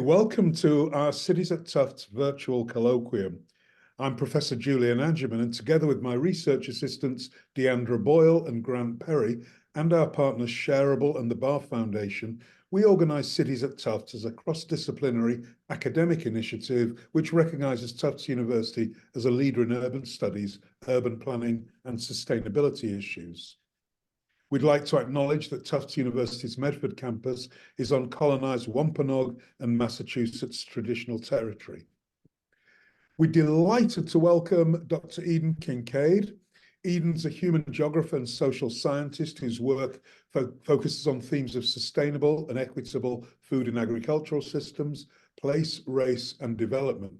Welcome to our Cities at Tufts virtual colloquium. I'm Professor Julian Angerman, and together with my research assistants, Deandra Boyle and Grant Perry, and our partners Shareable and the Bar Foundation, we organise Cities at Tufts as a cross-disciplinary academic initiative which recognises Tufts University as a leader in urban studies, urban planning and sustainability issues. We'd like to acknowledge that Tufts University's Medford campus is on colonised Wampanoag and Massachusetts traditional territory. We're delighted to welcome Dr. Eden Kinkaid. Eden's a human geographer and social scientist whose work focuses on themes of sustainable and equitable food and agricultural systems, place, race, and development.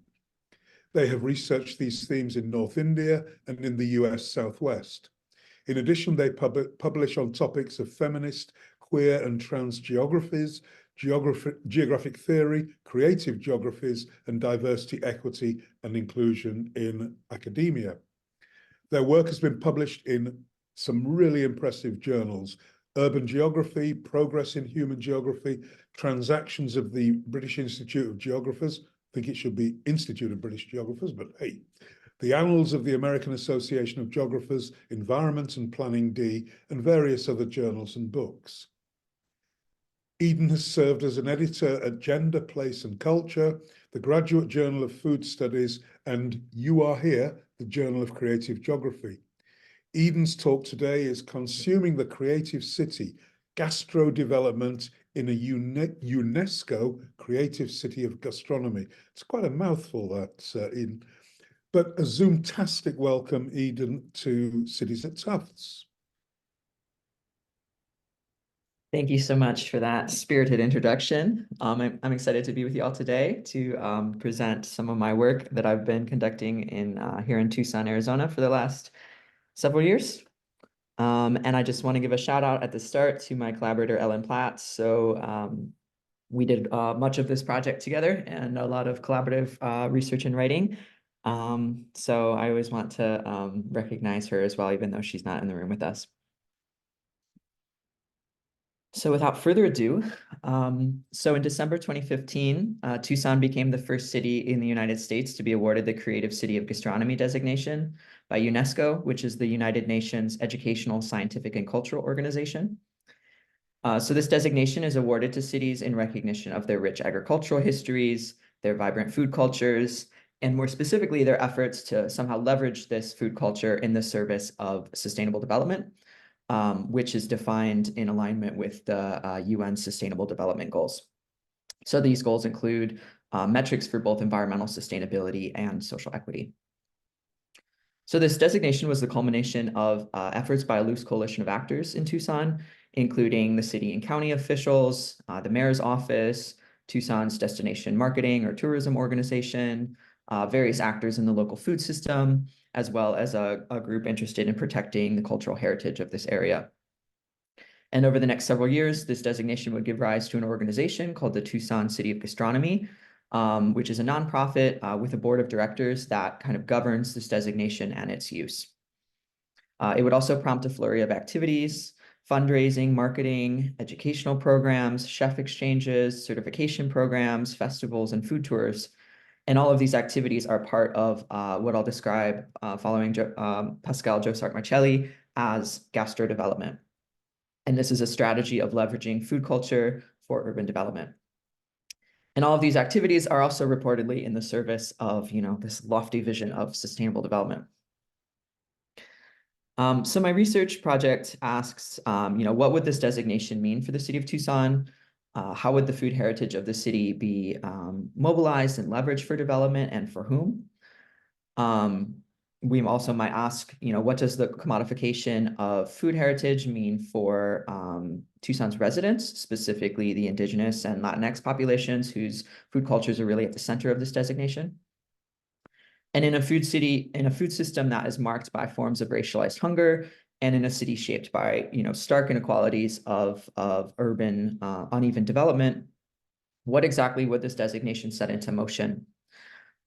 They have researched these themes in North India and in the US Southwest. In addition, they publish on topics of feminist, queer and trans geographies, geographic theory, creative geographies, and diversity, equity, and inclusion in academia. Their work has been published in some really impressive journals: Urban Geography, Progress in Human Geography, Transactions of the British Institute of Geographers. I think it should be Institute of British Geographers, but hey. The Annals of the American Association of Geographers, Environment and Planning D, and various other journals and books. Eden has served as an editor at Gender, Place and Culture, the Graduate Journal of Food Studies, and You Are Here, the Journal of Creative Geography. Eden's talk today is Consuming the Creative City, Gastrodevelopment in a UNESCO Creative City of Gastronomy. It's quite a mouthful, that, Eden. But a Zoom-tastic welcome, Eden, to Cities at Tufts. Thank you so much for that spirited introduction. I'm excited to be with you all today to present some of my work that I've been conducting here in Tucson, Arizona for the last several years. And I just want to give a shout out at the start to my collaborator, Ellen Platt. So we did much of this project together and a lot of collaborative research and writing. So I always want to recognize her as well, even though she's not in the room with us. So without further ado, so in December 2015, Tucson became the first city in the United States to be awarded the Creative City of Gastronomy designation by UNESCO, which is the United Nations Educational, Scientific, and Cultural Organization. So this designation is awarded to cities in recognition of their rich agricultural histories, their vibrant food cultures, and more specifically, their efforts to somehow leverage this food culture in the service of sustainable development, which is defined in alignment with the UN Sustainable Development Goals. So these goals include metrics for both environmental sustainability and social equity. So this designation was the culmination of efforts by a loose coalition of actors in Tucson, including the city and county officials, the mayor's office, Tucson's destination marketing or tourism organization, various actors in the local food system, as well as a group interested in protecting the cultural heritage of this area. And over the next several years, this designation would give rise to an organization called the Tucson City of Gastronomy, which is a nonprofit with a board of directors that kind of governs this designation and its use. It would also prompt a flurry of activities, fundraising, marketing, educational programs, chef exchanges, certification programs, festivals, and food tours. And all of these activities are part of what I'll describe following Pascal Josart-Marcelli as gastrodevelopment. And this is a strategy of leveraging food culture for urban development. And all of these activities are also reportedly in the service of, this lofty vision of sustainable development. So my research project asks, what would this designation mean for the city of Tucson? How would the food heritage of the city be mobilized and leveraged for development, and for whom? We also might ask, what does the commodification of food heritage mean for Tucson's residents, specifically the indigenous and Latinx populations whose food cultures are really at the center of this designation? And in a food system that is marked by forms of racialized hunger, and in a city shaped by, stark inequalities of urban uneven development, what exactly would this designation set into motion?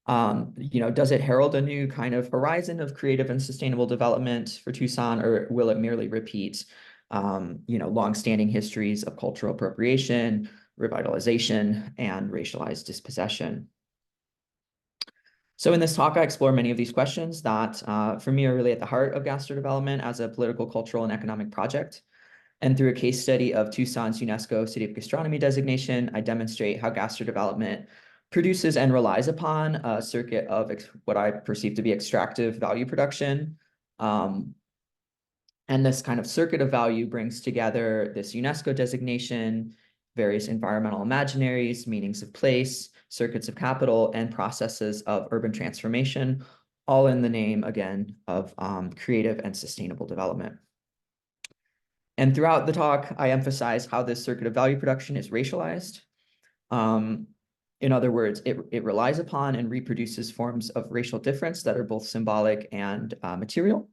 Does it herald a new kind of horizon of creative and sustainable development for Tucson, or will it merely repeat, longstanding histories of cultural appropriation, revitalization, and racialized dispossession. So in this talk, I explore many of these questions that, for me, are really at the heart of gastrodevelopment as a political, cultural, and economic project. And through a case study of Tucson's UNESCO City of Gastronomy designation, I demonstrate how gastrodevelopment produces and relies upon a circuit of what I perceive to be extractive value production. And this kind of circuit of value brings together this UNESCO designation, various environmental imaginaries, meanings of place, circuits of capital, and processes of urban transformation, all in the name, again, of creative and sustainable development. And throughout the talk, I emphasize how this circuit of value production is racialized. In other words, it relies upon and reproduces forms of racial difference that are both symbolic and material.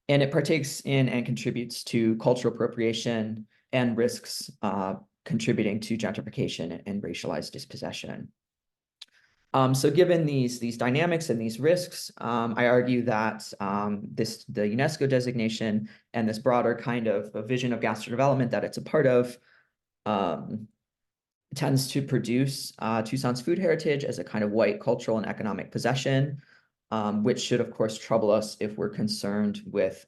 And it partakes in and contributes to cultural appropriation and risks contributing to gentrification and racialized dispossession. So given these dynamics and these risks, I argue that the UNESCO designation and this broader kind of a vision of gastrodevelopment that it's a part of tends to produce Tucson's food heritage as a kind of white cultural and economic possession, which should, of course, trouble us if we're concerned with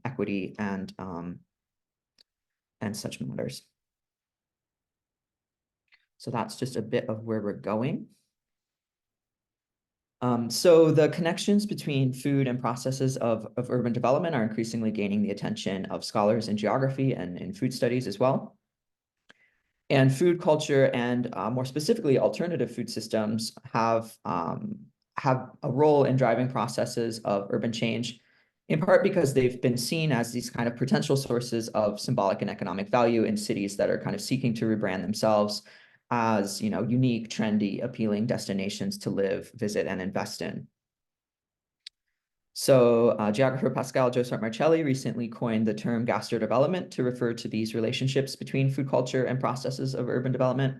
equity and such matters. So that's just a bit of where we're going. So the connections between food and processes of urban development are increasingly gaining the attention of scholars in geography and in food studies as well. And food culture and more specifically, alternative food systems have a role in driving processes of urban change, in part because they've been seen as these kind of potential sources of symbolic and economic value in cities that are kind of seeking to rebrand themselves as, unique, trendy, appealing destinations to live, visit, and invest in. So geographer Pascal Josart Marcelli recently coined the term gastrodevelopment to refer to these relationships between food culture and processes of urban development.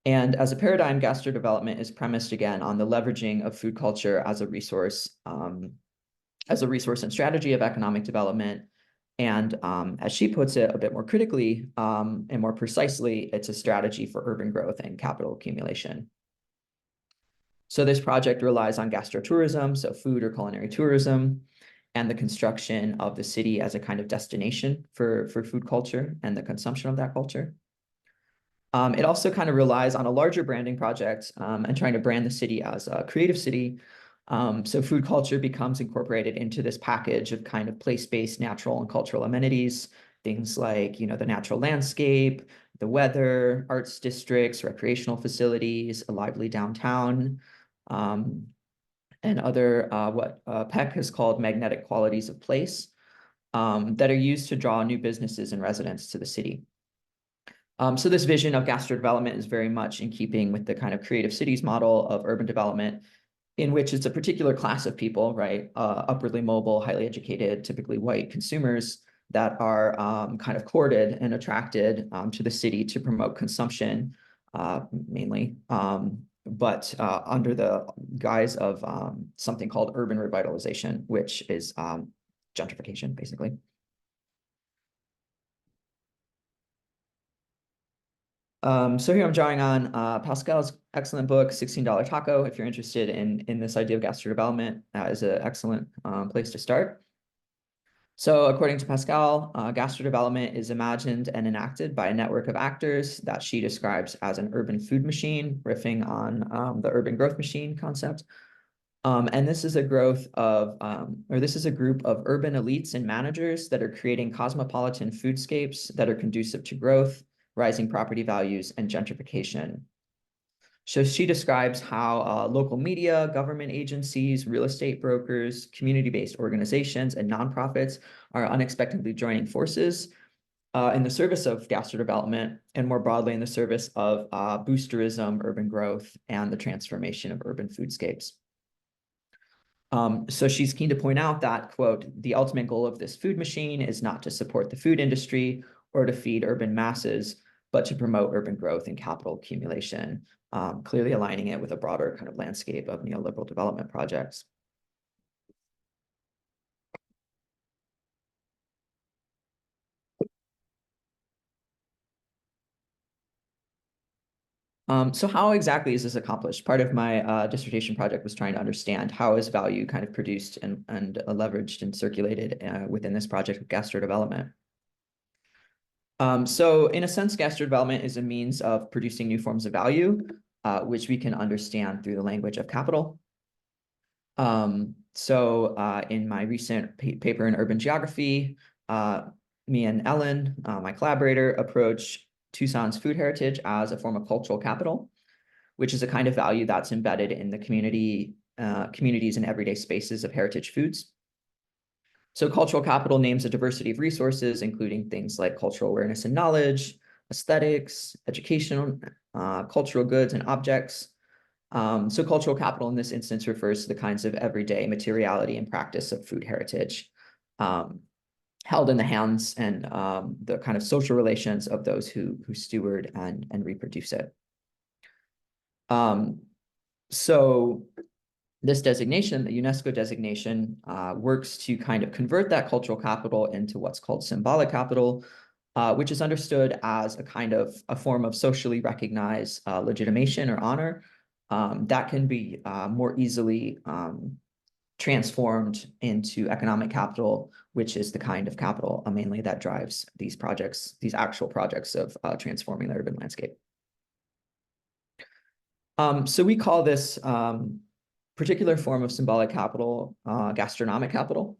And as a paradigm, gastrodevelopment is premised again on the leveraging of food culture as a resource and strategy of economic development. And as she puts it a bit more critically and more precisely, it's a strategy for urban growth and capital accumulation. So this project relies on gastrotourism, so food or culinary tourism, and the construction of the city as a kind of destination for food culture and the consumption of that culture. It also kind of relies on a larger branding project and trying to brand the city as a creative city. So food culture becomes incorporated into this package of kind of place-based natural and cultural amenities, things like, the natural landscape, the weather, arts districts, recreational facilities, a lively downtown, and other what Peck has called magnetic qualities of place that are used to draw new businesses and residents to the city. So this vision of gastrodevelopment is very much in keeping with the kind of creative cities model of urban development, in which it's a particular class of people, right? Upwardly mobile, highly educated, typically white consumers that are kind of courted and attracted to the city to promote consumption, mainly, but under the guise of something called urban revitalization, which is gentrification, basically. So here I'm drawing on Pascal's excellent book, $16 Taco. If you're interested in this idea of gastrodevelopment, that is an excellent place to start. So according to Pascal, gastrodevelopment is imagined and enacted by a network of actors that she describes as an urban food machine, riffing on the urban growth machine concept. And this is a growth of, this is a group of urban elites and managers that are creating cosmopolitan foodscapes that are conducive to growth, rising property values, and gentrification. So she describes how local media, government agencies, real estate brokers, community-based organizations, and nonprofits are unexpectedly joining forces in the service of gastrodevelopment, and more broadly in the service of boosterism, urban growth, and the transformation of urban foodscapes. So she's keen to point out that, quote, the ultimate goal of this food machine is not to support the food industry or to feed urban masses, but to promote urban growth and capital accumulation, clearly aligning it with a broader kind of landscape of neoliberal development projects. So how exactly is this accomplished? Part of my dissertation project was trying to understand how is value kind of produced and leveraged and circulated within this project of gastrodevelopment. So in a sense, gastrodevelopment is a means of producing new forms of value, which we can understand through the language of capital. In my recent paper in urban geography, me and Ellen, my collaborator, approach Tucson's food heritage as a form of cultural capital, which is a kind of value that's embedded in the communities and everyday spaces of heritage foods. So cultural capital names a diversity of resources, including things like cultural awareness and knowledge, aesthetics, education, cultural goods and objects. So cultural capital in this instance refers to the kinds of everyday materiality and practice of food heritage held in the hands and the kind of social relations of those who steward and reproduce it. So this designation, the UNESCO designation, works to kind of convert that cultural capital into what's called symbolic capital, which is understood as a kind of a form of socially recognized legitimation or honor that can be more easily transformed into economic capital, which is the kind of capital mainly that drives these projects, these actual projects of transforming the urban landscape. So we call this particular form of symbolic capital gastronomic capital.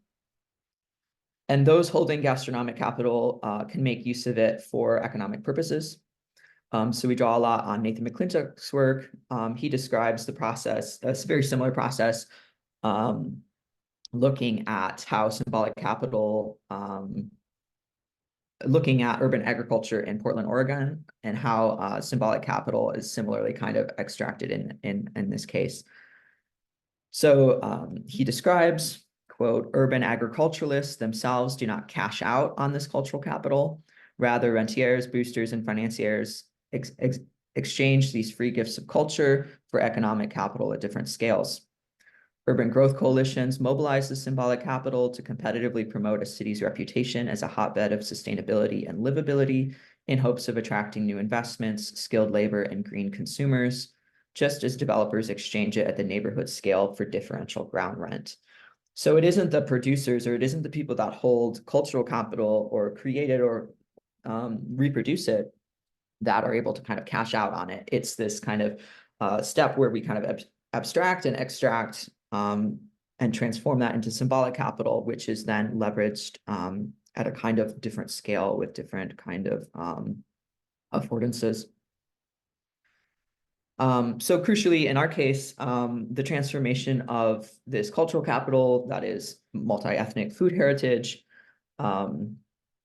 And those holding gastronomic capital can make use of it for economic purposes. So we draw a lot on Nathan McClintock's work. He describes the process, a very similar process, looking at how symbolic capital, looking at urban agriculture in Portland, Oregon, and how symbolic capital is similarly kind of extracted in this case. So he describes, quote, urban agriculturalists themselves do not cash out on this cultural capital. Rather, rentiers, boosters, and financiers exchange these free gifts of culture for economic capital at different scales. Urban growth coalitions mobilize the symbolic capital to competitively promote a city's reputation as a hotbed of sustainability and livability in hopes of attracting new investments, skilled labor, and green consumers, just as developers exchange it at the neighborhood scale for differential ground rent. So it isn't the producers or it isn't the people that hold cultural capital or create it or reproduce it that are able to kind of cash out on it. It's this kind of step where we kind of abstract and extract and transform that into symbolic capital, which is then leveraged at a kind of different scale with different kind of affordances. So crucially, in our case, the transformation of this cultural capital that is multi-ethnic food heritage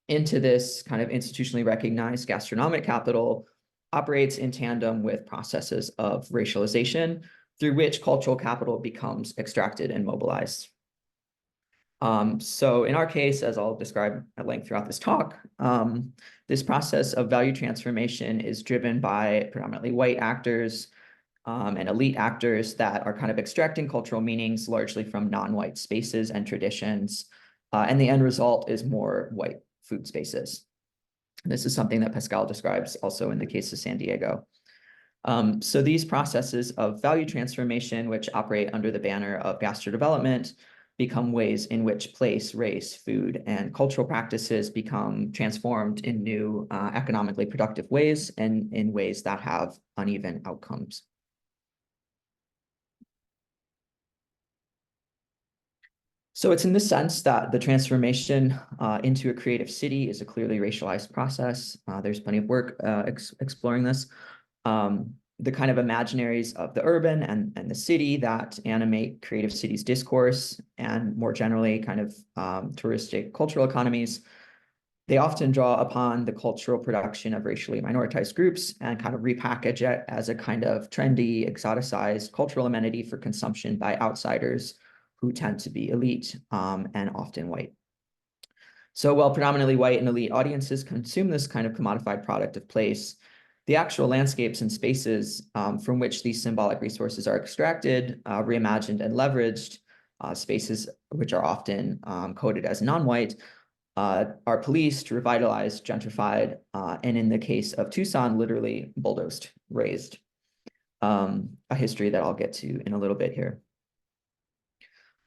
into this kind of institutionally recognized gastronomic capital operates in tandem with processes of racialization through which cultural capital becomes extracted and mobilized. So in our case, as I'll describe at length throughout this talk, this process of value transformation is driven by predominantly white actors and elite actors that are kind of extracting cultural meanings largely from non-white spaces and traditions. And the end result is more white food spaces. This is something that Pascal describes also in the case of San Diego. So these processes of value transformation, which operate under the banner of gastrodevelopment, become ways in which place, race, food, and cultural practices become transformed in new economically productive ways and in ways that have uneven outcomes. So it's in this sense that the transformation into a creative city is a clearly racialized process. There's plenty of work exploring this. The kind of imaginaries of the urban and the city that animate creative cities discourse and more generally kind of touristic cultural economies, they often draw upon the cultural production of racially minoritized groups and kind of repackage it as a kind of trendy, exoticized cultural amenity for consumption by outsiders who tend to be elite and often white. So while predominantly white and elite audiences consume this kind of commodified product of place, the actual landscapes and spaces from which these symbolic resources are extracted, reimagined, and leveraged, spaces which are often coded as non-white, are policed, revitalized, gentrified, and in the case of Tucson, literally bulldozed, razed. a history that I'll get to in a little bit here.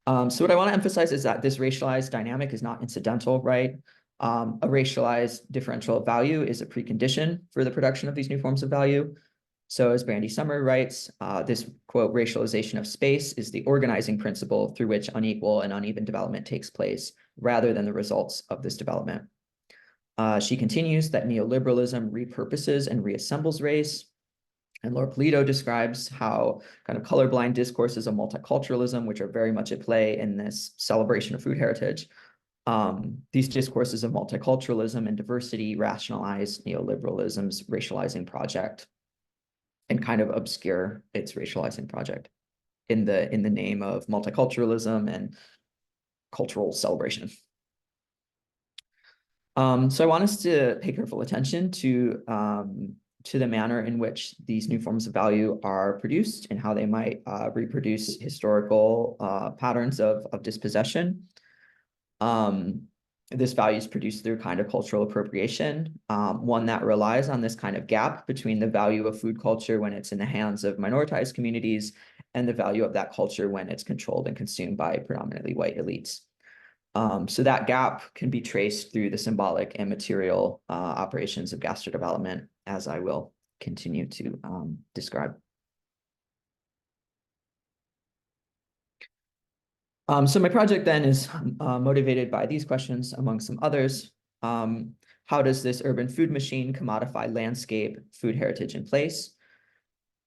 So what I want to emphasize is that this racialized dynamic is not incidental, right? A racialized differential of value is a precondition for the production of these new forms of value. So as Brandy Summer writes, this, quote, racialization of space is the organizing principle through which unequal and uneven development takes place, rather than the results of this development. She continues that neoliberalism repurposes and reassembles race. And Laura Polito describes how kind of colorblind discourses of multiculturalism, which are very much at play in this celebration of food heritage, these discourses of multiculturalism and diversity rationalize neoliberalism's racializing project and kind of obscure its racializing project in the name of multiculturalism and cultural celebration. So I want us to pay careful attention to the manner in which these new forms of value are produced and how they might reproduce historical patterns of dispossession. This value is produced through kind of cultural appropriation, one that relies on this kind of gap between the value of food culture when it's in the hands of minoritized communities and the value of that culture when it's controlled and consumed by predominantly white elites. So that gap can be traced through the symbolic and material operations of gastrodevelopment, as I will continue to describe. So my project then is motivated by these questions, among some others. How does this urban food machine commodify landscape, food heritage, and place?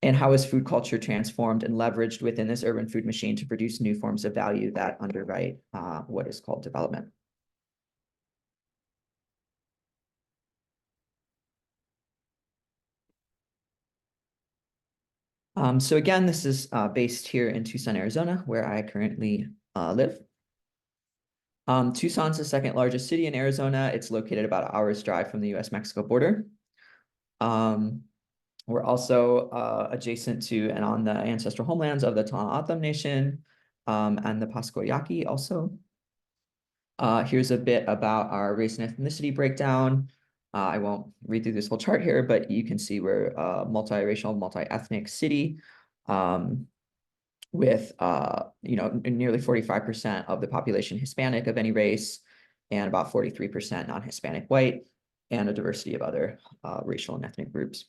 And how is food culture transformed and leveraged within this urban food machine to produce new forms of value that underwrite what is called development? So again, this is based here in Tucson, Arizona, where I currently live. Tucson's the second largest city in Arizona. It's located about an hour's drive from the US-Mexico border. We're also adjacent to and on the ancestral homelands of the Tohono Nation and the Pascua Yaqui also. Here's a bit about our race and ethnicity breakdown. I won't read through this whole chart here, but you can see we're a multiracial, multi-ethnic city with nearly 45% of the population Hispanic of any race and about 43% non-Hispanic white, and a diversity of other racial and ethnic groups.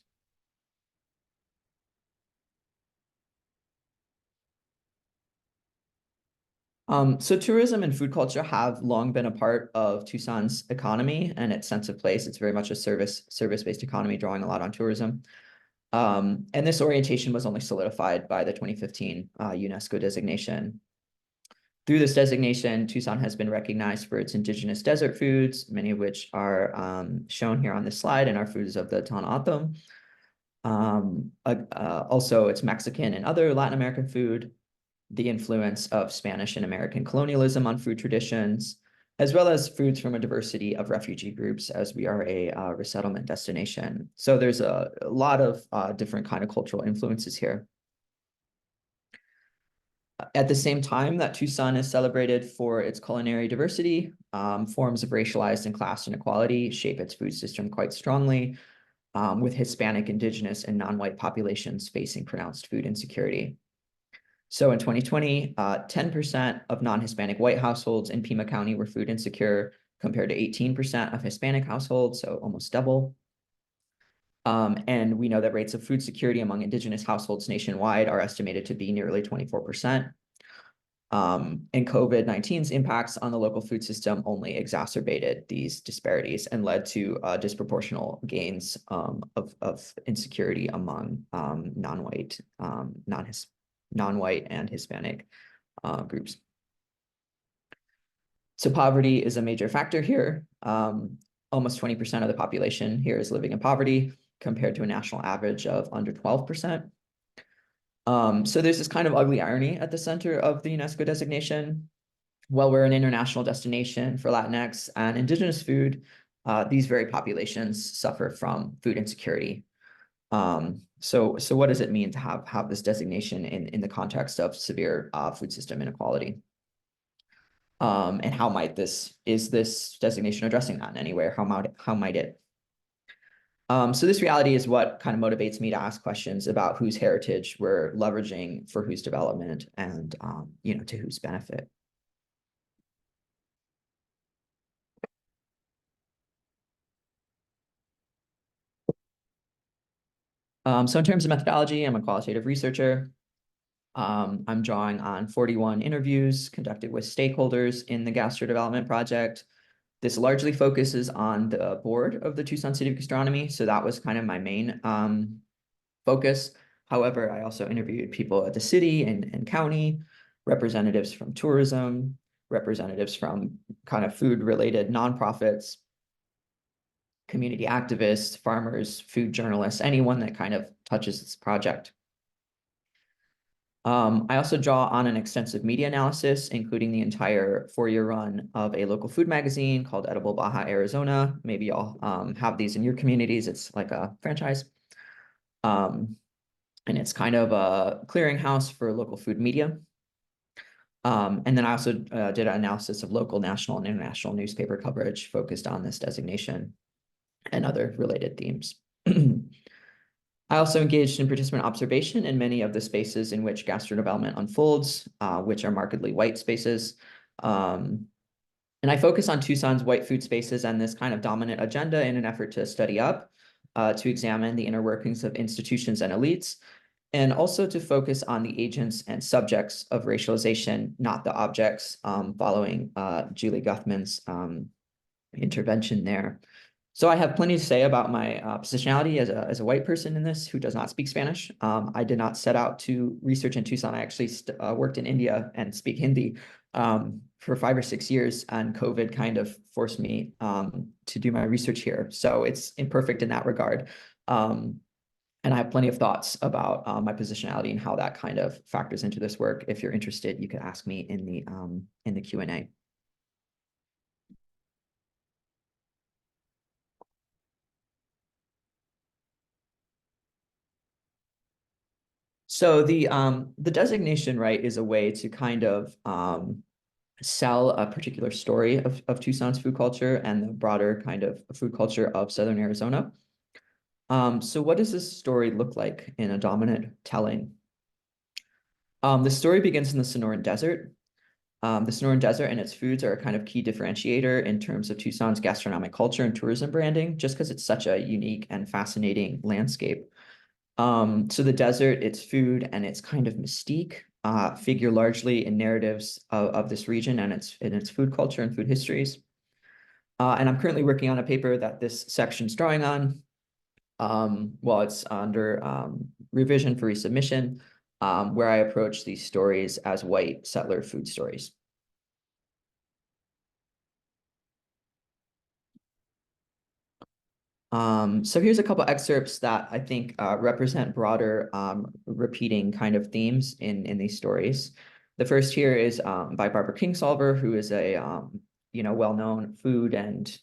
So tourism and food culture have long been a part of Tucson's economy and its sense of place. It's very much a service-based economy, drawing a lot on tourism. And this orientation was only solidified by the 2015 UNESCO designation. Through this designation, Tucson has been recognized for its indigenous desert foods, many of which are shown here on this slide and are foods of the Tohono O'odham. Also, it's Mexican and other Latin American food, the influence of Spanish and American colonialism on food traditions, as well as foods from a diversity of refugee groups, as we are a resettlement destination. So there's a lot of different kind of cultural influences here. At the same time that Tucson is celebrated for its culinary diversity, forms of racialized and class inequality shape its food system quite strongly, with Hispanic, indigenous, and non-white populations facing pronounced food insecurity. So in 2020, 10% of non-Hispanic white households in Pima County were food insecure, compared to 18% of Hispanic households, so almost double. And we know that rates of food security among indigenous households nationwide are estimated to be nearly 24%. And COVID-19's impacts on the local food system only exacerbated these disparities and led to disproportional gains of insecurity among non-white and Hispanic groups. So poverty is a major factor here. Almost 20% of the population here is living in poverty, compared to a national average of under 12%. So there's this kind of ugly irony at the center of the UNESCO designation. While we're an international destination for Latinx and indigenous food, these very populations suffer from food insecurity. So what does it mean to have this designation in the context of severe food system inequality? And is this designation addressing that in any way? Or how might it? So this reality is what kind of motivates me to ask questions about whose heritage we're leveraging for whose development and, to whose benefit. So in terms of methodology, I'm a qualitative researcher. I'm drawing on 41 interviews conducted with stakeholders in the Gastrodevelopment project. This largely focuses on the board of the Tucson City of Gastronomy. So that was kind of my main focus. However, I also interviewed people at the city and county, representatives from tourism, representatives from kind of food-related nonprofits, community activists, farmers, food journalists, anyone that kind of touches this project. I also draw on an extensive media analysis, including the entire 4-year run of a local food magazine called Edible Baja Arizona. Maybe y'all have these in your communities. It's like a franchise. And it's kind of a clearinghouse for local food media. And then I also did an analysis of local, national, and international newspaper coverage focused on this designation and other related themes. I also engaged in participant observation in many of the spaces in which gastrodevelopment unfolds, which are markedly white spaces. And I focus on Tucson's white food spaces and this kind of dominant agenda in an effort to study up, to examine the inner workings of institutions and elites, and also to focus on the agents and subjects of racialization, not the objects, following Julie Guthman's intervention there. So I have plenty to say about my positionality as a white person in this who does not speak Spanish. I did not set out to research in Tucson. I actually worked in India and speak Hindi for 5 or 6 years, and COVID kind of forced me to do my research here. So it's imperfect in that regard. And I have plenty of thoughts about my positionality and how that kind of factors into this work. If you're interested, you could ask me in the Q&A. So the designation, right, is a way to kind of sell a particular story of Tucson's food culture and the broader kind of food culture of Southern Arizona. So what does this story look like in a dominant telling? The story begins in the Sonoran Desert. The Sonoran Desert and its foods are a kind of key differentiator in terms of Tucson's gastronomic culture and tourism branding, just because it's such a unique and fascinating landscape. So the desert, its food, and its kind of mystique figure largely in narratives of this region and its food culture and food histories. And I'm currently working on a paper that this section's drawing on. While it's under revision for resubmission, where I approach these stories as white settler food stories. So here's a couple excerpts that I think represent broader repeating kind of themes in these stories. The first here is by Barbara Kingsolver, who is a well-known food and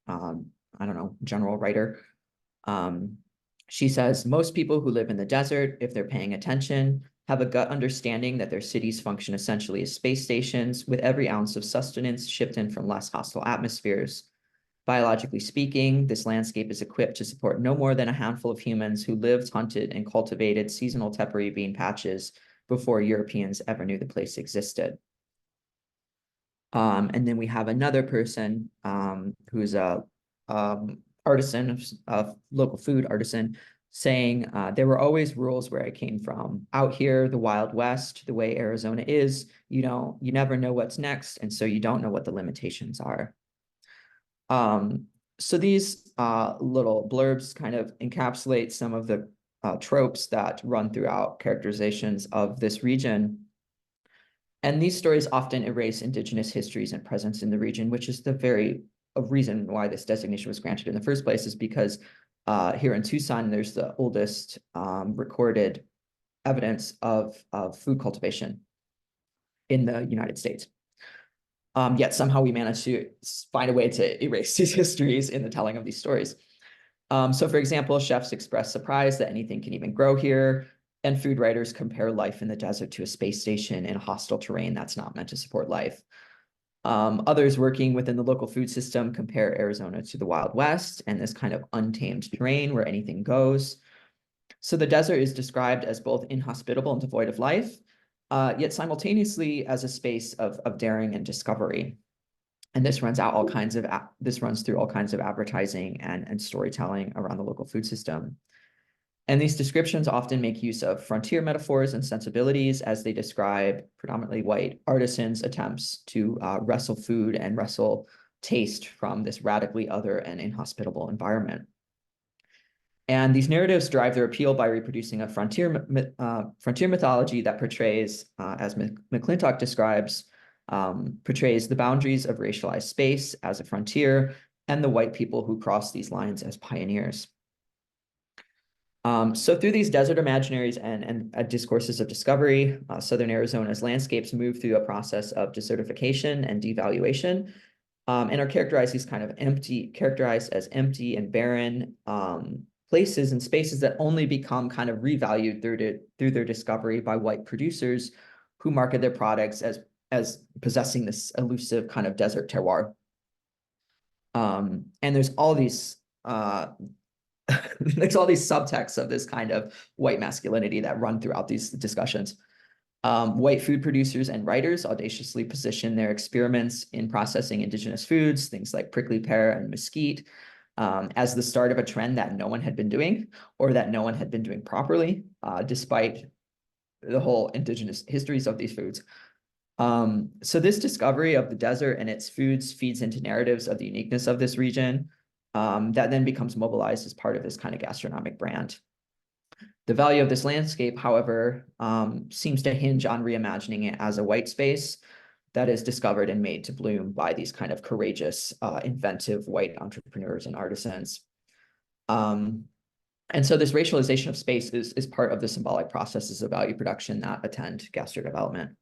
I don't know, general writer. She says, most people who live in the desert, if they're paying attention, have a gut understanding that their cities function essentially as space stations with every ounce of sustenance shipped in from less hostile atmospheres. Biologically speaking, this landscape is equipped to support no more than a handful of humans who lived, hunted, and cultivated seasonal tepary bean patches before Europeans ever knew the place existed. And then we have another person who's a artisan of local food artisan saying, there were always rules where I came from. Out here, the Wild West, the way Arizona is, you never know what's next, and so you don't know what the limitations are. So these little blurbs kind of encapsulate some of the tropes that run throughout characterizations of this region. And these stories often erase indigenous histories and presence in the region, which is the very reason why this designation was granted in the first place, is because here in Tucson, there's the oldest recorded evidence of food cultivation in the United States. Yet somehow we managed to find a way to erase these histories in the telling of these stories. So for example, chefs express surprise that anything can even grow here, and food writers compare life in the desert to a space station in a hostile terrain that's not meant to support life. Others working within the local food system compare Arizona to the Wild West and this kind of untamed terrain where anything goes. So the desert is described as both inhospitable and devoid of life, yet simultaneously as a space of daring and discovery. And this runs through all kinds of advertising and storytelling around the local food system. And these descriptions often make use of frontier metaphors and sensibilities as they describe predominantly white artisans' attempts to wrestle food and wrestle taste from this radically other and inhospitable environment. And these narratives drive their appeal by reproducing a frontier mythology that portrays, as McClintock describes, portrays the boundaries of racialized space as a frontier and the white people who cross these lines as pioneers. So through these desert imaginaries and discourses of discovery, Southern Arizona's landscapes move through a process of desertification and devaluation, and are characterized as empty and barren places and spaces that only become kind of revalued through their discovery by white producers who market their products as possessing this elusive kind of desert terroir. And there's all these there's all these subtexts of this kind of white masculinity that run throughout these discussions. White food producers and writers audaciously position their experiments in processing indigenous foods, things like prickly pear and mesquite, as the start of a trend that no one had been doing or that no one had been doing properly, despite the whole indigenous histories of these foods. So this discovery of the desert and its foods feeds into narratives of the uniqueness of this region, that then becomes mobilized as part of this kind of gastronomic brand. The value of this landscape, however, seems to hinge on reimagining it as a white space that is discovered and made to bloom by these kind of courageous, inventive white entrepreneurs and artisans. And so this racialization of space is part of the symbolic processes of value production that attend gastrodevelopment.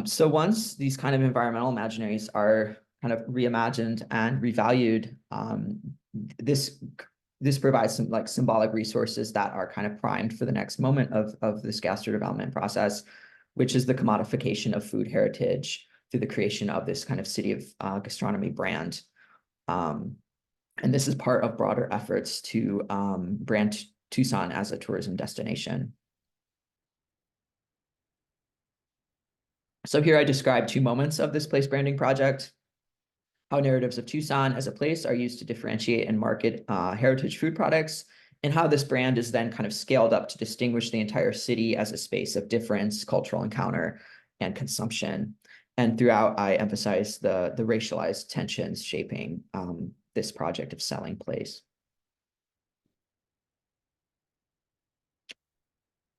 So once these kind of environmental imaginaries are kind of reimagined and revalued, this provides some like symbolic resources that are kind of primed for the next moment of this gastrodevelopment process, which is the commodification of food heritage through the creation of this kind of city of gastronomy brand. And this is part of broader efforts to brand Tucson as a tourism destination. So here I describe two moments of this place branding project: how narratives of Tucson as a place are used to differentiate and market heritage food products, and how this brand is then kind of scaled up to distinguish the entire city as a space of difference, cultural encounter, and consumption. And throughout, I emphasize the racialized tensions shaping this project of selling place.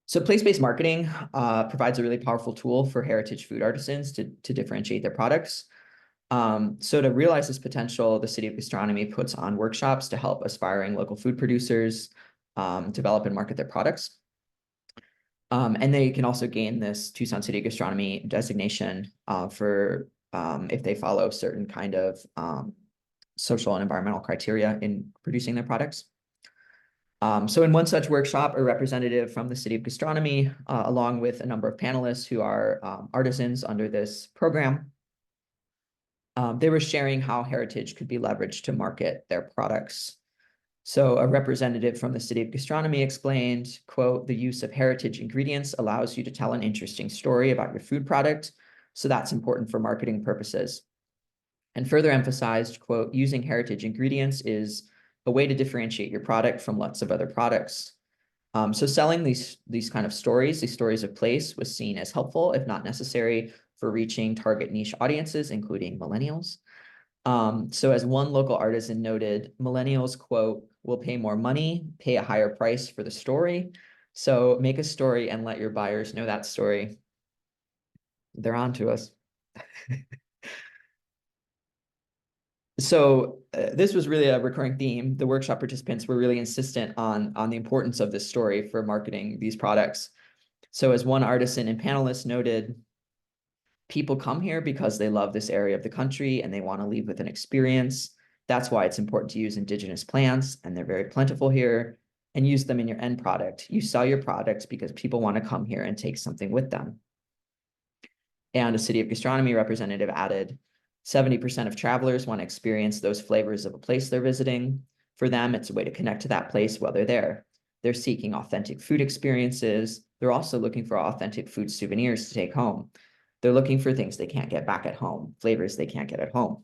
So place-based marketing provides a really powerful tool for heritage food artisans to differentiate their products. So to realize this potential, the City of Gastronomy puts on workshops to help aspiring local food producers develop and market their products. And they can also gain this Tucson City of Gastronomy designation for if they follow certain kind of social and environmental criteria in producing their products. So in one such workshop, a representative from the City of Gastronomy, along with a number of panelists who are artisans under this program, they were sharing how heritage could be leveraged to market their products. So a representative from the City of Gastronomy explained, quote, "The use of heritage ingredients allows you to tell an interesting story about your food product, so that's important for marketing purposes." And further emphasized, quote, "Using heritage ingredients is a way to differentiate your product from lots of other products." So selling these kind of stories, these stories of place, was seen as helpful, if not necessary, for reaching target niche audiences, including millennials. So as one local artisan noted, millennials, quote, "will pay more money, pay a higher price for the story. So make a story and let your buyers know that story." They're on to us. So this was really a recurring theme. The workshop participants were really insistent on the importance of this story for marketing these products. So as one artisan and panelist noted, "People come here because they love this area of the country and they want to leave with an experience. That's why it's important to use indigenous plants, and they're very plentiful here. and use them in your end product. You sell your products because people want to come here and take something with them. And a City of Gastronomy representative added, 70% of travelers want to experience those flavors of a place they're visiting. For them, it's a way to connect to that place while they're there. They're seeking authentic food experiences. They're also looking for authentic food souvenirs to take home. They're looking for things they can't get back at home, flavors they can't get at home.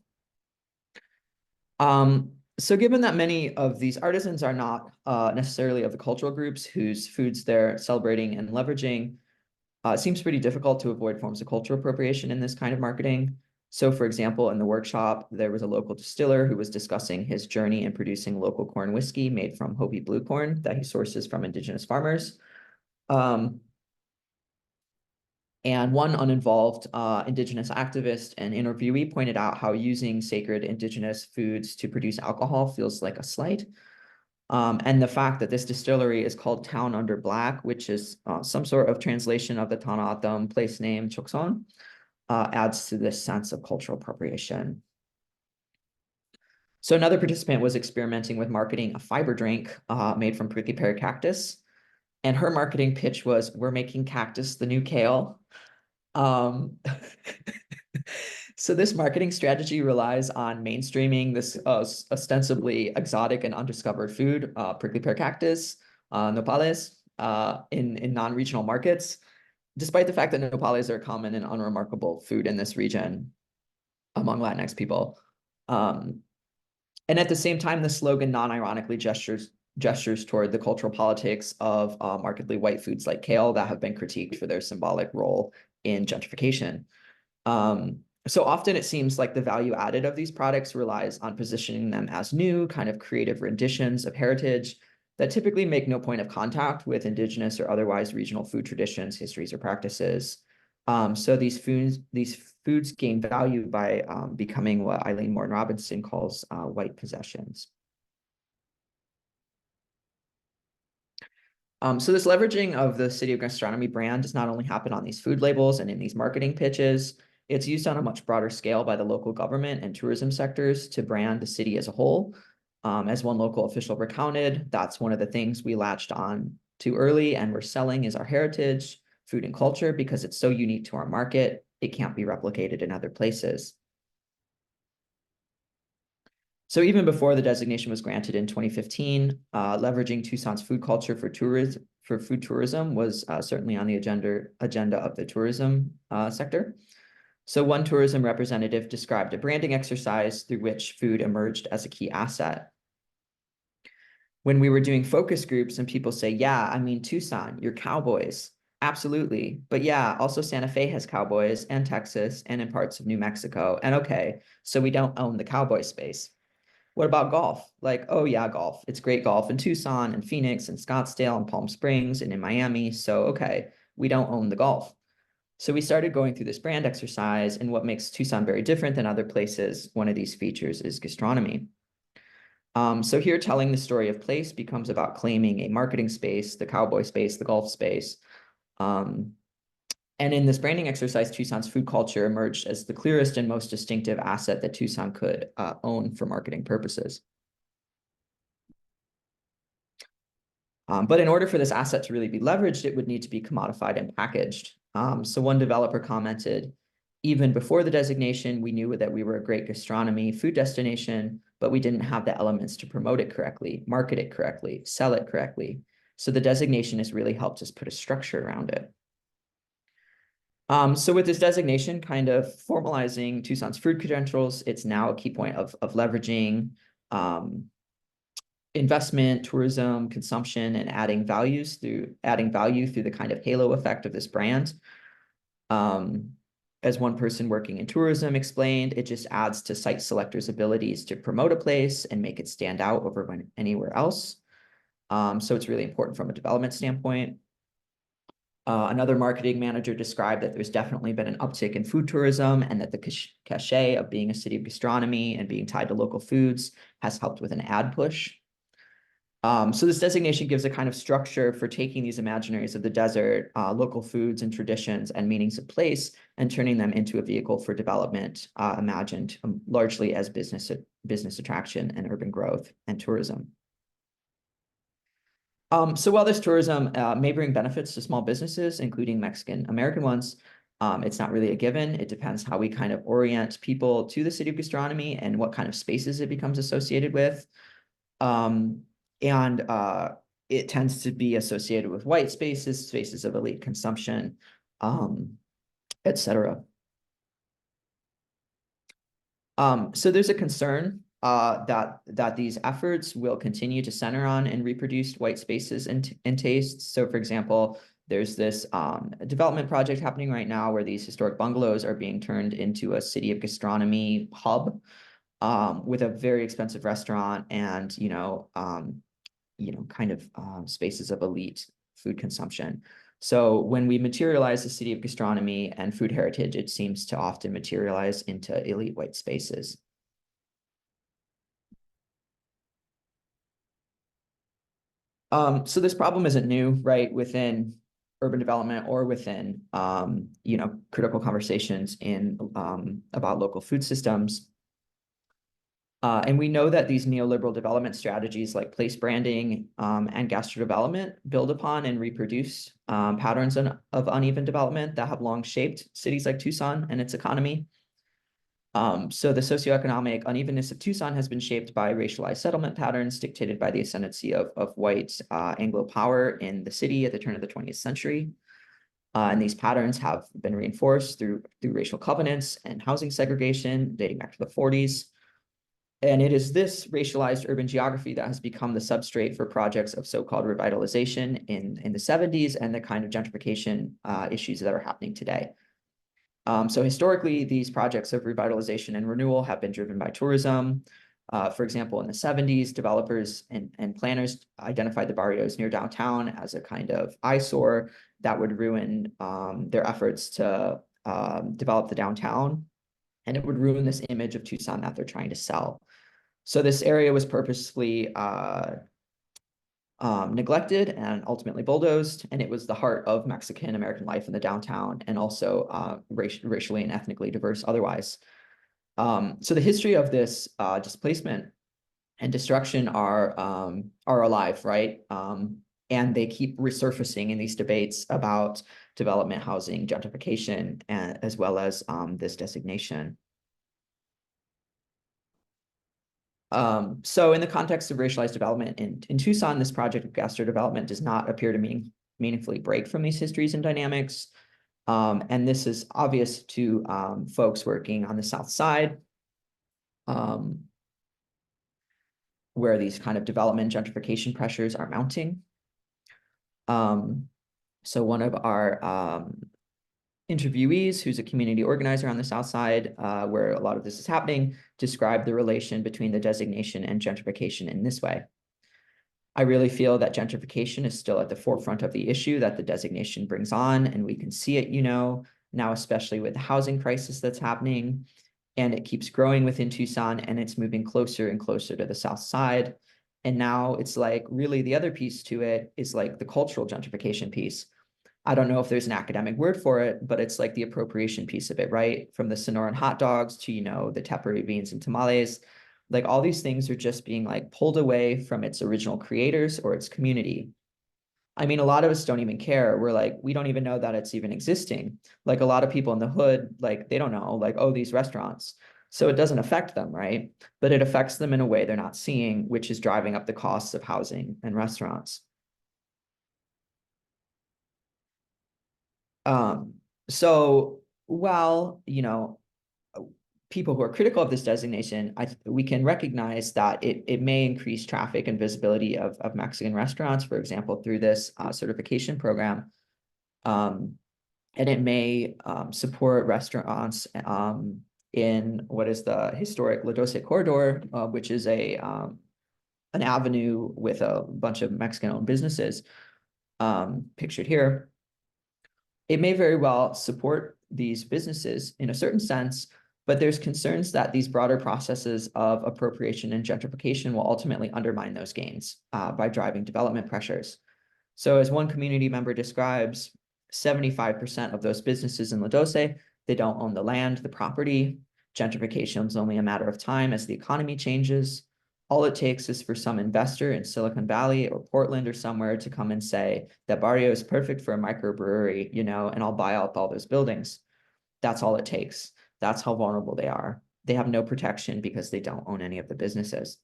So given that many of these artisans are not necessarily of the cultural groups whose foods they're celebrating and leveraging, it seems pretty difficult to avoid forms of cultural appropriation in this kind of marketing. So for example, in the workshop, there was a local distiller who was discussing his journey in producing local corn whiskey made from Hopi blue corn that he sources from indigenous farmers. And one uninvolved indigenous activist and interviewee pointed out how using sacred indigenous foods to produce alcohol feels like a slight. And the fact that this distillery is called Town Under Black, which is some sort of translation of the Tanatam place name Tucson, adds to this sense of cultural appropriation. So another participant was experimenting with marketing a fiber drink made from prickly pear cactus. And her marketing pitch was, we're making cactus the new kale. So this marketing strategy relies on mainstreaming this ostensibly exotic and undiscovered food, prickly pear cactus, nopales, in non-regional markets, despite the fact that nopales are a common and unremarkable food in this region among Latinx people. And at the same time, the slogan non-ironically gestures toward the cultural politics of markedly white foods like kale that have been critiqued for their symbolic role in gentrification. So often it seems like the value added of these products relies on positioning them as new, kind of creative renditions of heritage that typically make no point of contact with indigenous or otherwise regional food traditions, histories, or practices. So these foods gain value by becoming what Eileen Morton Robinson calls white possessions. So this leveraging of the City of Gastronomy brand does not only happen on these food labels and in these marketing pitches, it's used on a much broader scale by the local government and tourism sectors to brand the city as a whole. As one local official recounted, that's one of the things we latched on too early and we're selling is our heritage, food and culture, because it's so unique to our market, it can't be replicated in other places. So even before the designation was granted in 2015, leveraging Tucson's food culture for food tourism was certainly on the agenda of the tourism sector. So one tourism representative described a branding exercise through which food emerged as a key asset. When we were doing focus groups and people say, yeah, I mean, Tucson, you're cowboys. Absolutely. But yeah, also Santa Fe has cowboys and Texas and in parts of New Mexico. And okay, so we don't own the cowboy space. What about golf? Like, oh yeah, golf. It's great golf in Tucson and Phoenix and Scottsdale and Palm Springs and in Miami. So, okay, we don't own the golf. So we started going through this brand exercise, and what makes Tucson very different than other places, one of these features is gastronomy. So here telling the story of place becomes about claiming a marketing space, the cowboy space, the golf space. And in this branding exercise, Tucson's food culture emerged as the clearest and most distinctive asset that Tucson could own for marketing purposes. But in order for this asset to really be leveraged, it would need to be commodified and packaged. So one developer commented, even before the designation, we knew that we were a great gastronomy food destination, but we didn't have the elements to promote it correctly, market it correctly, sell it correctly. So the designation has really helped us put a structure around it. So with this designation kind of formalizing Tucson's food credentials, it's now a key point of leveraging investment, tourism, consumption, and adding value through the kind of halo effect of this brand. As one person working in tourism explained, it just adds to site selectors' abilities to promote a place and make it stand out over anywhere else. So it's really important from a development standpoint. Another marketing manager described that there's definitely been an uptick in food tourism and that the cachet of being a city of gastronomy and being tied to local foods has helped with an ad push. So this designation gives a kind of structure for taking these imaginaries of the desert, local foods and traditions and meanings of place and turning them into a vehicle for development, imagined largely as business attraction and urban growth and tourism. So while this tourism may bring benefits to small businesses, including Mexican American ones, it's not really a given. It depends how we kind of orient people to the city of gastronomy and what kind of spaces it becomes associated with. Um, and it tends to be associated with white spaces, spaces of elite consumption, etc. So there's a concern that these efforts will continue to center on and reproduce white spaces and tastes. So, for example, there's this development project happening right now where these historic bungalows are being turned into a city of gastronomy hub with a very expensive restaurant and kind of spaces of elite food consumption. So when we materialize the city of gastronomy and food heritage, it seems to often materialize into elite white spaces. So this problem isn't new, right, within urban development or within, critical conversations about local food systems. And we know that these neoliberal development strategies like place branding and gastrodevelopment build upon and reproduce patterns of uneven development that have long shaped cities like Tucson and its economy. So the socioeconomic unevenness of Tucson has been shaped by racialized settlement patterns dictated by the ascendancy of white Anglo power in the city at the turn of the 20th century. And these patterns have been reinforced through racial covenants and housing segregation dating back to the 40s. And it is this racialized urban geography that has become the substrate for projects of so-called revitalization in the 70s and the kind of gentrification issues that are happening today. So historically, these projects of revitalization and renewal have been driven by tourism. For example, in the 70s, developers and planners identified the barrios near downtown as a kind of eyesore that would ruin their efforts to develop the downtown. And it would ruin this image of Tucson that they're trying to sell. So this area was purposely neglected and ultimately bulldozed, and it was the heart of Mexican American life in the downtown and also racially and ethnically diverse otherwise. So the history of this displacement and destruction are alive, right? And they keep resurfacing in these debates about development, housing, gentrification, and as well as this designation. So in the context of racialized development in Tucson, this project of gastrodevelopment does not appear to meaningfully break from these histories and dynamics. And this is obvious to folks working on the South Side, where these kind of development gentrification pressures are mounting. So one of our interviewees, who's a community organizer on the South Side, where a lot of this is happening, described the relation between the designation and gentrification in this way. I really feel that gentrification is still at the forefront of the issue that the designation brings on, and we can see it, now especially with the housing crisis that's happening, and it keeps growing within Tucson, and it's moving closer and closer to the South Side. And now it's like really the other piece to it is like the cultural gentrification piece. I don't know if there's an academic word for it, but it's like the appropriation piece of it, right? From the Sonoran hot dogs to, the tepary beans and tamales, like all these things are just being like pulled away from its original creators or its community. I mean, a lot of us don't even care. We're like, we don't even know that it's even existing. Like a lot of people in the hood, like they don't know, like, oh, these restaurants. So it doesn't affect them, right? But it affects them in a way they're not seeing, which is driving up the costs of housing and restaurants. So while, people who are critical of this designation, we can recognize that it may increase traffic and visibility of Mexican restaurants, for example, through this certification program. And it may support restaurants in what is the historic La Doce corridor, which is an avenue with a bunch of Mexican-owned businesses pictured here. It may very well support these businesses in a certain sense, but there's concerns that these broader processes of appropriation and gentrification will ultimately undermine those gains by driving development pressures. So as one community member describes, 75% of those businesses in La Doce, they don't own the land, the property. Gentrification is only a matter of time as the economy changes. All it takes is for some investor in Silicon Valley or Portland or somewhere to come and say that barrio is perfect for a microbrewery, you know, and I'll buy up all those buildings. That's all it takes. That's how vulnerable they are. They have no protection because they don't own any of the businesses.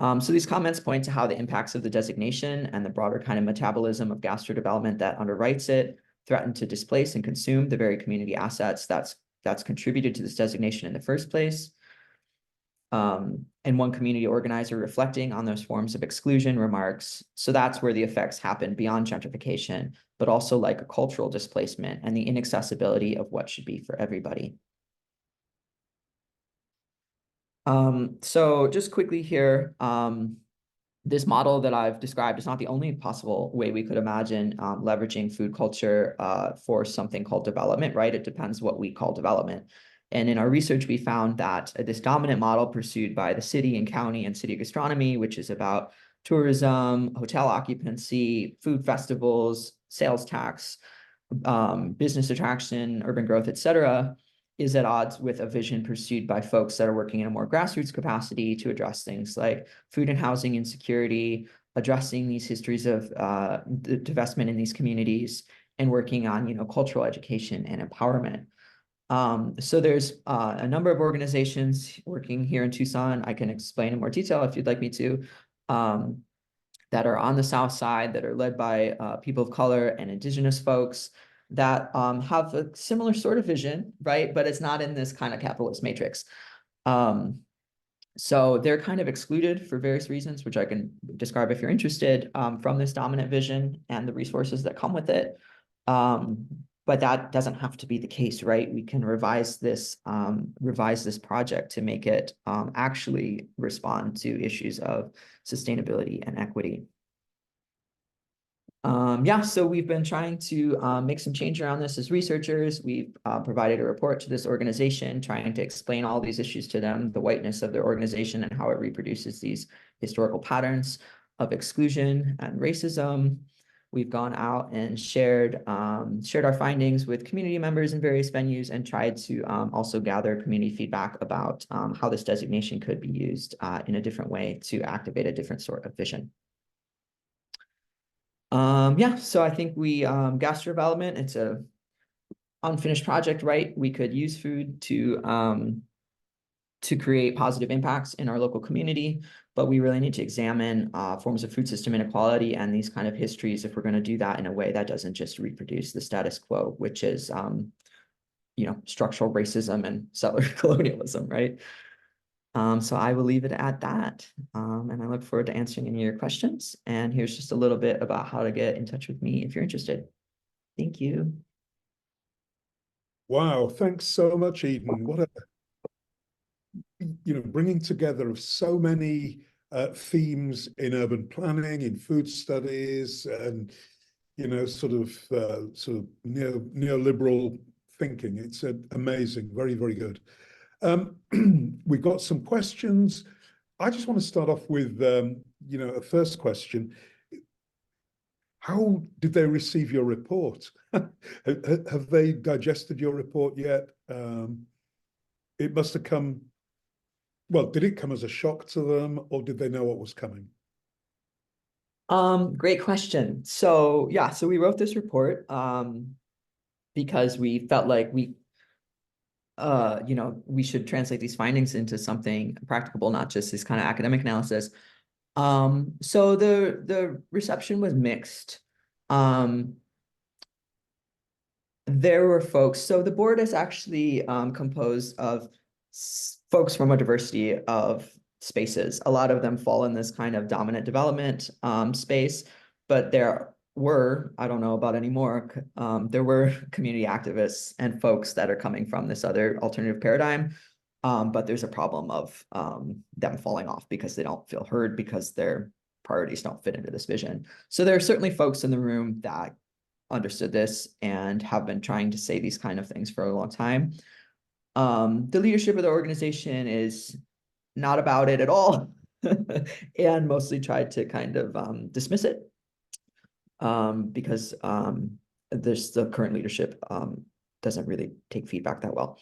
So these comments point to how the impacts of the designation and the broader kind of metabolism of gastrodevelopment that underwrites it threaten to displace and consume the very community assets that's contributed to this designation in the first place. And one community organizer reflecting on those forms of exclusion remarks, so that's where the effects happen beyond gentrification, but also like a cultural displacement and the inaccessibility of what should be for everybody. So just quickly here, this model that I've described is not the only possible way we could imagine leveraging food culture for something called development, right? It depends what we call development. And in our research, we found that this dominant model pursued by the city and county and city gastronomy, which is about tourism, hotel occupancy, food festivals, sales tax, business attraction, urban growth, et cetera, is at odds with a vision pursued by folks that are working in a more grassroots capacity to address things like food and housing insecurity, addressing these histories of the divestment in these communities, and working on, you know, cultural education and empowerment. So there's a number of organizations working here in Tucson. I can explain in more detail if you'd like me to, that are on the South Side, that are led by people of color and indigenous folks that have a similar sort of vision, right? But it's not in this kind of capitalist matrix. So they're kind of excluded for various reasons, which I can describe if you're interested, from this dominant vision and the resources that come with it. But that doesn't have to be the case, right? We can revise this project to make it actually respond to issues of sustainability and equity. Yeah, so we've been trying to make some change around this as researchers. We've provided a report to this organization trying to explain all these issues to them, the whiteness of their organization and how it reproduces these historical patterns of exclusion and racism. We've gone out and shared our findings with community members in various venues and tried to also gather community feedback about how this designation could be used in a different way to activate a different sort of vision. Yeah, so I think Gastrodevelopment, it's a unfinished project, right? We could use food to create positive impacts in our local community, but we really need to examine forms of food system inequality and these kind of histories if we're going to do that in a way that doesn't just reproduce the status quo, which is, you know, structural racism and settler colonialism, right? So I will leave it at that. And I look forward to answering any of your questions. And here's just a little bit about how to get in touch with me if you're interested. Thank you. Wow, thanks so much, Eden. What a, you know, bringing together of so many themes in urban planning, in food studies, and, you know, sort of neoliberal thinking. It's amazing, very, very good. We've got some questions. I just want to start off with, you know, a first question. How did they receive your report? Have they digested your report yet? It must have come, well, did it come as a shock to them, or did they know what was coming? Great question. So yeah, so we wrote this report because we felt like you know, we should translate these findings into something practicable, not just this kind of academic analysis. So the reception was mixed. There were folks, so the board is actually composed of folks from a diversity of spaces. A lot of them fall in this kind of dominant development space, but there were, I don't know about anymore, there were community activists and folks that are coming from this other alternative paradigm. But there's a problem of them falling off because they don't feel heard because their priorities don't fit into this vision. So there are certainly folks in the room that understood this and have been trying to say these kind of things for a long time. The leadership of the organization is not about it at all and mostly tried to kind of dismiss it because the current leadership doesn't really take feedback that well.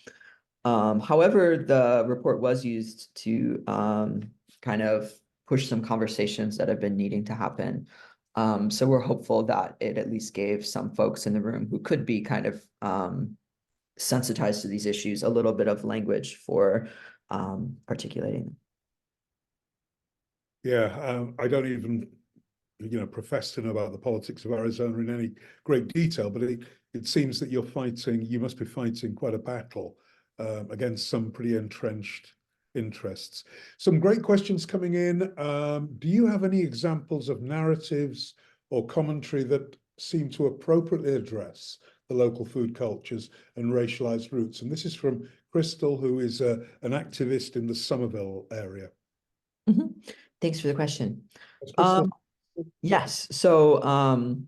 However, the report was used to kind of push some conversations that have been needing to happen. So we're hopeful that it at least gave some folks in the room who could be kind of sensitized to these issues a little bit of language for articulating them. Yeah, I don't even, profess to know about the politics of Arizona in any great detail, but it seems that you must be fighting quite a battle against some pretty entrenched interests. Some great questions coming in. Do you have any examples of narratives or commentary that seem to appropriately address the local food cultures and racialized roots? And this is from Crystal, who is an activist in the Somerville area. Mhm. Thanks for the question. That's Crystal. Um, yes, so I'm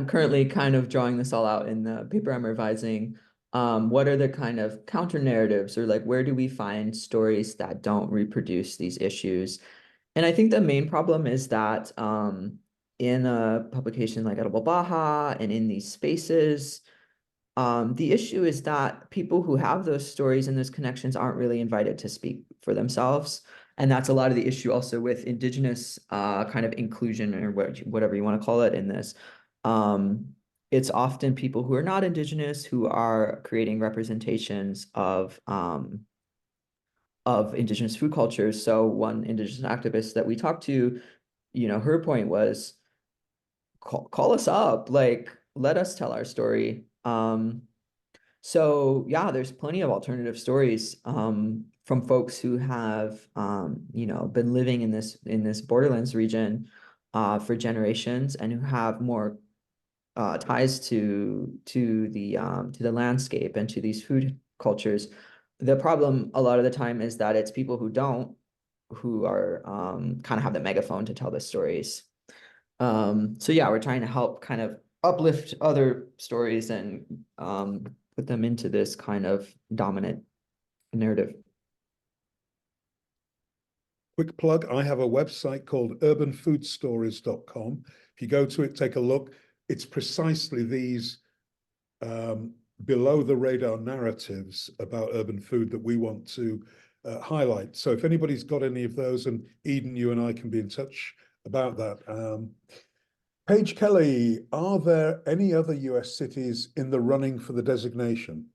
currently kind of drawing this all out in the paper I'm revising. What are the kind of counter narratives, or like where do we find stories that don't reproduce these issues? And I think the main problem is that in a publication like Edible Baja and in these spaces, the issue is that people who have those stories and those connections aren't really invited to speak for themselves. And that's a lot of the issue also with indigenous kind of inclusion, or whatever you want to call it in this. Um, it's often people who are not indigenous who are creating representations of indigenous food cultures. So one indigenous activist that we talked to, her point was call us up, like let us tell our story. So yeah, there's plenty of alternative stories from folks who have been living in this Borderlands region for generations, and who have more ties to the landscape and to these food cultures. The problem a lot of the time is that it's people who don't, who are kind of have the megaphone to tell the stories. So yeah, we're trying to help kind of uplift other stories and put them into this kind of dominant narrative. Quick plug, I have a website called urbanfoodstories.com. If you go to it, take a look. It's precisely these below the radar narratives about urban food that we want to highlight. So if anybody's got any of those, and Eden, you and I can be in touch about that. Paige Kelly, are there any other US cities in the running for the designation?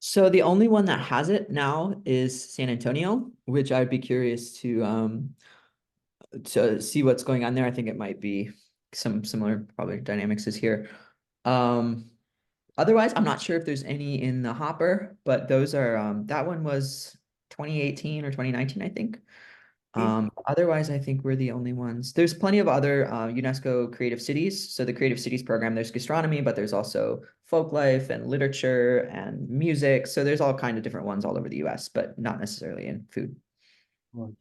So the only one that has it now is San Antonio, which I'd be curious to see what's going on there. I think it might be some similar probably dynamics as here. Um, Otherwise, I'm not sure if there's any in the hopper, but those are that one was 2018 or 2019, I think. Otherwise, I think we're the only ones. There's plenty of other UNESCO creative cities. So the creative cities program, there's gastronomy, but there's also folk life and literature and music. So there's all kind of different ones all over the US, but not necessarily in food. Right.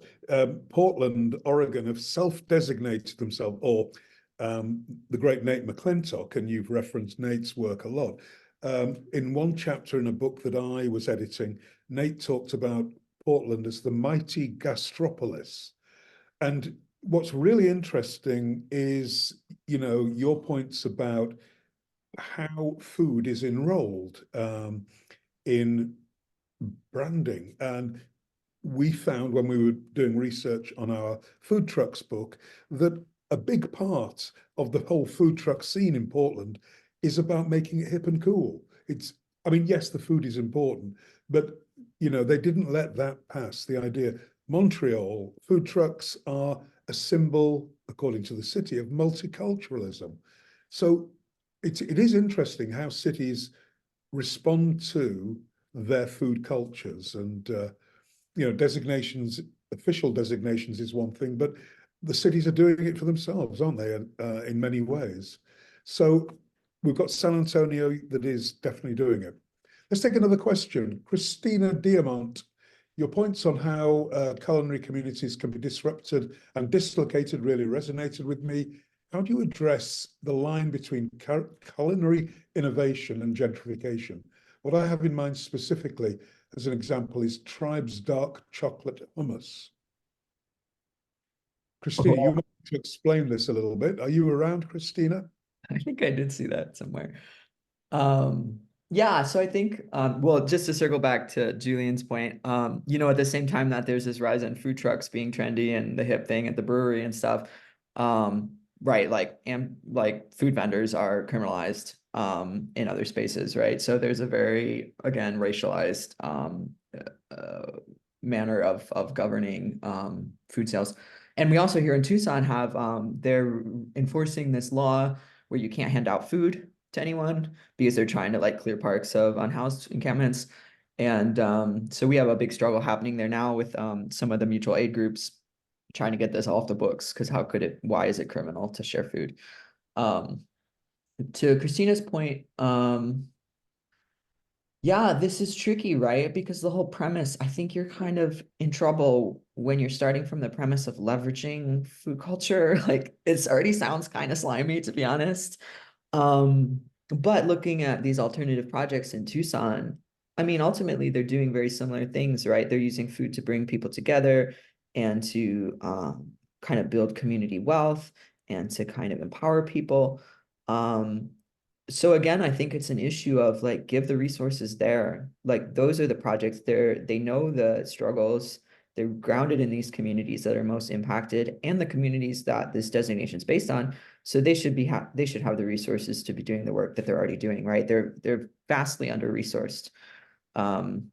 Portland, Oregon have self-designated themselves, or the great Nate McClintock, and you've referenced Nate's work a lot. In one chapter in a book that I was editing, Nate talked about Portland as the mighty gastropolis. And what's really interesting is, your points about how food is enrolled in branding. And we found when we were doing research on our food trucks book that a big part of the whole food truck scene in Portland is about making it hip and cool. I mean, yes, the food is important, but they didn't let that pass. The idea, Montreal food trucks are a symbol, according to the city, of multiculturalism. So it is interesting how cities respond to their food cultures, and designations, official designations is one thing, but the cities are doing it for themselves, aren't they, in many ways? So we've got San Antonio that is definitely doing it. Let's take another question. Christina Diamant, your points on how culinary communities can be disrupted and dislocated really resonated with me. How do you address the line between culinary innovation and gentrification? What I have in mind specifically, as an example, is Tribe's dark chocolate hummus. Christina, you might need to explain this a little bit. Are you around, Christina? I think I did see that somewhere. Um, Yeah, so I think, well, just to circle back to Julian's point, at the same time that there's this rise in food trucks being trendy and the hip thing at the brewery and stuff, right, like, and like food vendors are criminalized, in other spaces, right? So there's a very, again, racialized, manner of governing, food sales. And we also here in Tucson have, they're enforcing this law where you can't hand out food to anyone because they're trying to like clear parks of unhoused encampments. And so we have a big struggle happening there now with some of the mutual aid groups trying to get this off the books because why is it criminal to share food? Um, to Christina's point, yeah, this is tricky, right? Because the whole premise, I think you're kind of in trouble when you're starting from the premise of leveraging food culture. Like it already sounds kind of slimy, to be honest. Um, but looking at these alternative projects in Tucson, I mean, ultimately they're doing very similar things, right? They're using food to bring people together and to kind of build community wealth and to kind of empower people. Um, so again, I think it's an issue of like give the resources there. Like those are the projects they know the struggles. They're grounded in these communities that are most impacted and the communities that this designation is based on. So they should have the resources to be doing the work that they're already doing, right? They're vastly under-resourced. Um,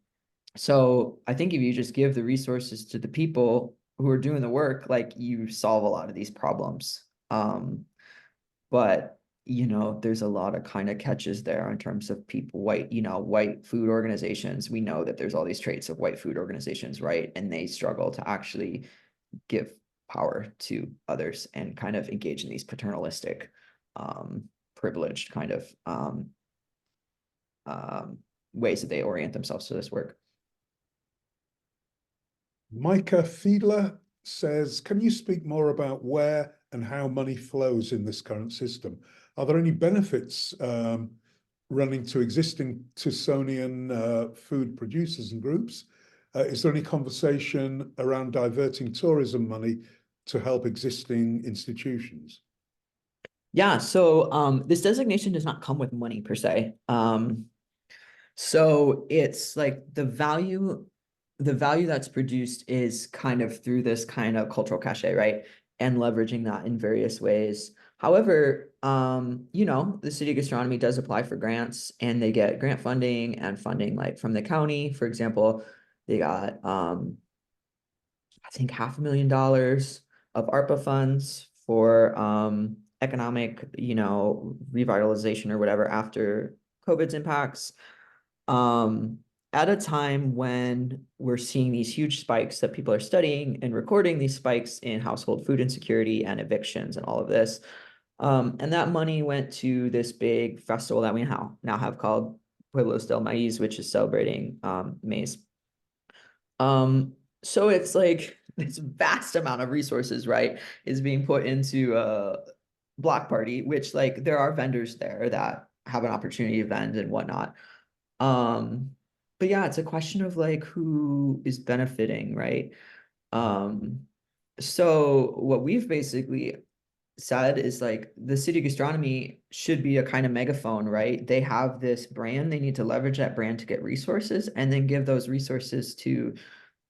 so I think if you just give the resources to the people who are doing the work, like you solve a lot of these problems. But there's a lot of kind of catches there in terms of people, white food organizations. We know that there's all these traits of white food organizations, right? And they struggle to actually give power to others and kind of engage in these paternalistic, privileged kind of um, ways that they orient themselves to this work. Micah Fiedler says, can you speak more about where and how money flows in this current system? Are there any benefits running to existing Tucsonian food producers and groups? Is there any conversation around diverting tourism money to help existing institutions? Yeah, so this designation does not come with money per se. So it's like the value that's produced is kind of through this kind of cultural cachet, right? And leveraging that in various ways. However, the city of gastronomy does apply for grants and they get grant funding and funding like from the county. For example, they got I think $500,000 of ARPA funds for economic, revitalization or whatever after COVID's impacts. Um, at a time when we're seeing these huge spikes that people are studying and recording these spikes in household food insecurity and evictions and all of this. And that money went to this big festival that we now have called Pueblos del Maíz, which is celebrating maize. So it's like this vast amount of resources, right, is being put into a block party, which like there are vendors there that have an opportunity to vend and whatnot. Um, but yeah, it's a question of like who is benefiting, right? Um, so what we've basically said is like the city gastronomy should be a kind of megaphone, right? They have this brand, they need to leverage that brand to get resources and then give those resources to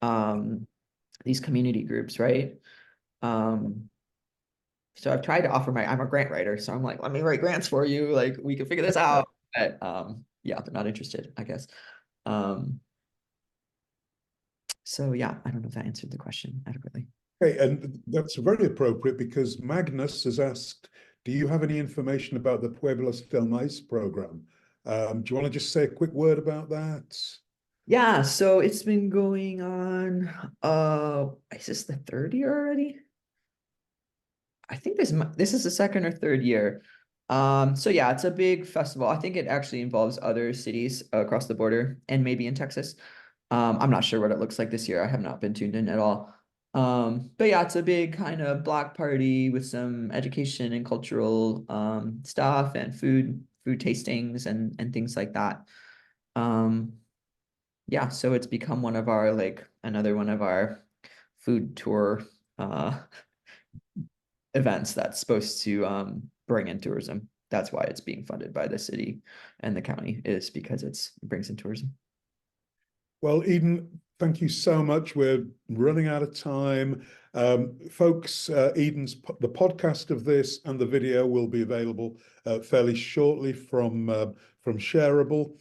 um these community groups, right? Um, so I've tried to offer I'm a grant writer, so I'm like, let me write grants for you, like we can figure this out. But yeah, they're not interested, I guess. Um, so yeah, I don't know if that answered the question adequately. Okay, and that's very appropriate because Magnus has asked, do you have any information about the Pueblos del Maíz program? Do you want to just say a quick word about that? Yeah, so it's been going on, is this the third year already? I think this is the second or third year. So yeah, it's a big festival. I think it actually involves other cities across the border and maybe in Texas. I'm not sure what it looks like this year. I have not been tuned in at all. But yeah, it's a big kind of block party with some education and cultural stuff and food tastings and things like that. Um, yeah, so it's become one of our like another one of our food tour uh events that's supposed to bring in tourism. that's why it's being funded by the city and the county, is because it brings in tourism. Well, Eden, thank you so much. We're running out of time. Folks, the podcast of this and the video will be available fairly shortly from Shareable.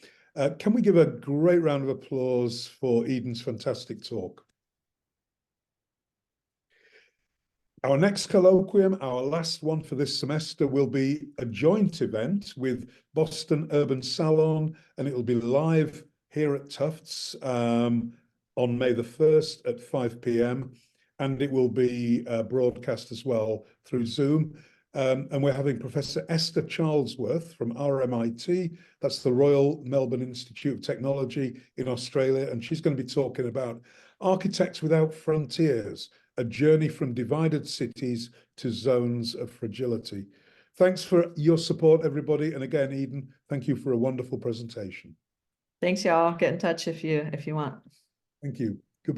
Can we give a great round of applause for Eden's fantastic talk? Our next colloquium, our last one for this semester, will be a joint event with Boston Urban Salon, and it will be live here at Tufts on May the 1st at 5 p.m. And it will be broadcast as well through Zoom. And we're having Professor Esther Charlesworth from RMIT, that's the Royal Melbourne Institute of Technology in Australia, and she's going to be talking about Architects Without Frontiers, a journey from divided cities to zones of fragility. Thanks for your support, everybody. And again, Eden, thank you for a wonderful presentation. Thanks, y'all. Get in touch if you want. Thank you.